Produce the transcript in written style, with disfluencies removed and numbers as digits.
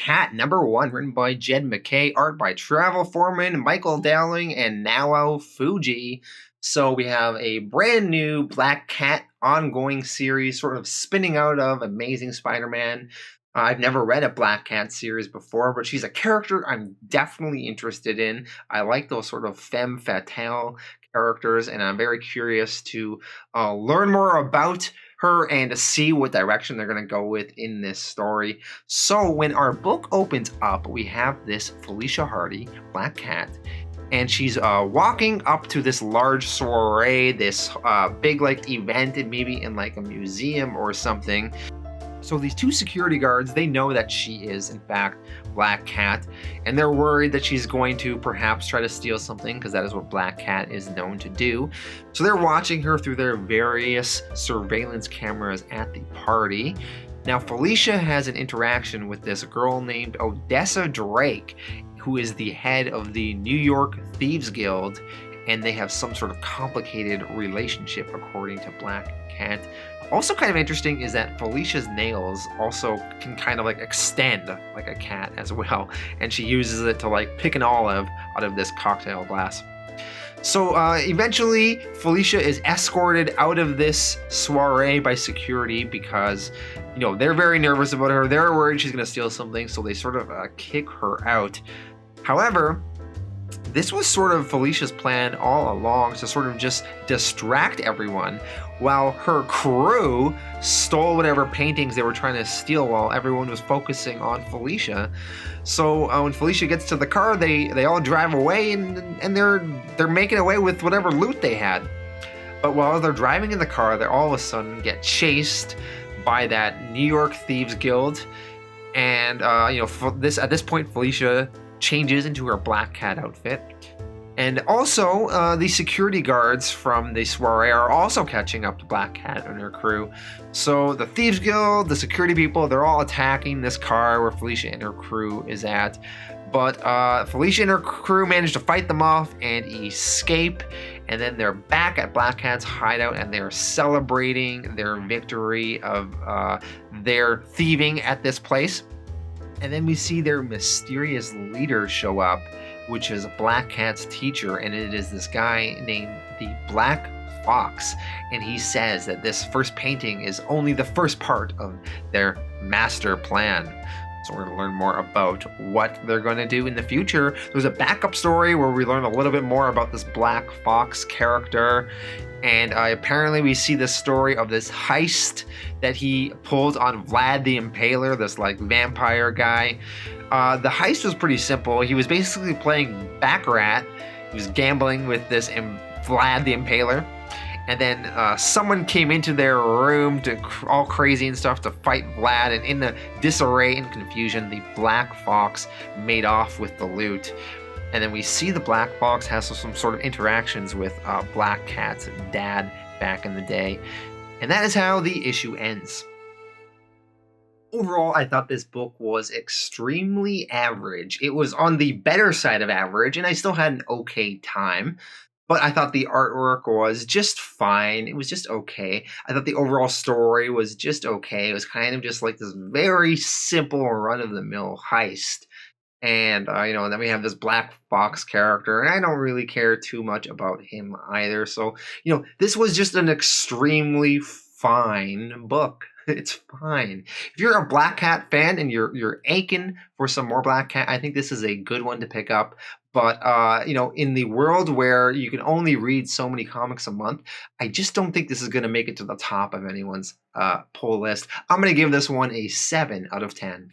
Cat #1, written by Jed MacKay, art by Foreman, Michael Dowling, and Nao Fuji. So we have a brand new Black Cat ongoing series, sort of spinning out of Amazing Spider-Man. I've never read a Black Cat series before, but she's a character I'm definitely interested in. I like those sort of femme fatale characters, and I'm very curious to learn more about her and to see what direction they're going to go with in this story. So when our book opens up, we have this Felicia Hardy, Black Cat, and she's walking up to this large soiree, this big like event, and maybe in like a museum or something. So these two security guards, they know that she is in fact Black Cat, and they're worried that she's going to perhaps try to steal something, because that is what Black Cat is known to do. So they're watching her through their various surveillance cameras at the party. Now Felicia has an interaction with this girl named ODESSA DRAKE, who is the head of the New York Theives Guild, and they have some sort of complicated relationship according to Black Cat. Also kind of interesting is that Felicia's nails also can kind of like extend like a cat as well, and she uses it to like pick an olive out of this cocktail glass. So eventually Felicia is escorted out of this soiree by security because, you know, they're very nervous about her. They're worried she's gonna steal something, so they sort of kick her out. However, this was sort of Felicia's plan all along, to sort of just distract everyone while her crew stole whatever paintings they were trying to steal while everyone was focusing on Felicia. So when Felicia gets to the car, they all drive away, and they're making away with whatever loot they had. But while they're driving in the car, they all of a sudden get chased by that New York Thieves Guild, and at this point Felicia changes into her Black Cat outfit. And also, the security guards from the soiree are also catching up to Black Cat and her crew. So the Thieves Guild, the security people, they're all attacking this car where Felicia and her crew is at. But Felicia and her crew manage to fight them off and escape. And then they're back at Black Cat's hideout, and they're celebrating their victory of their thieving at this place. And then we see their mysterious leader show up, which is Black Cat's teacher, and it is this guy named the Black Fox. And he says that this first painting is only the first part of their master plan. So we're going to learn more about what they're going to do in the future. There's a backup story where we learn a little bit more about this Black Fox character. And apparently we see the story of this heist that he pulled on Vlad the Impaler, this like vampire guy. The heist was pretty simple. He was basically playing Baccarat. He was gambling with this Vlad the Impaler. And then someone came into their room to all crazy and stuff to fight Vlad. And in the disarray and confusion, the Black Fox made off with the loot. And then we see the Black Fox has some sort of interactions with Black Cat's dad back in the day. And that is how the issue ends. Overall, I thought this book was extremely average. It was on the better side of average, and I still had an okay time. But I thought the artwork was just fine. It was just okay. I thought the overall story was just okay. It was kind of just like this very simple run-of-the-mill heist. And, then we have this Black Fox character, and I don't really care too much about him either. So, this was just an extremely fine book. It's fine. If you're a Black Cat fan and you're aching for some more Black Cat, I think this is a good one to pick up. But, in the world where you can only read so many comics a month, I just don't think this is going to make it to the top of anyone's pull list. I'm going to give this one a 7 out of 10.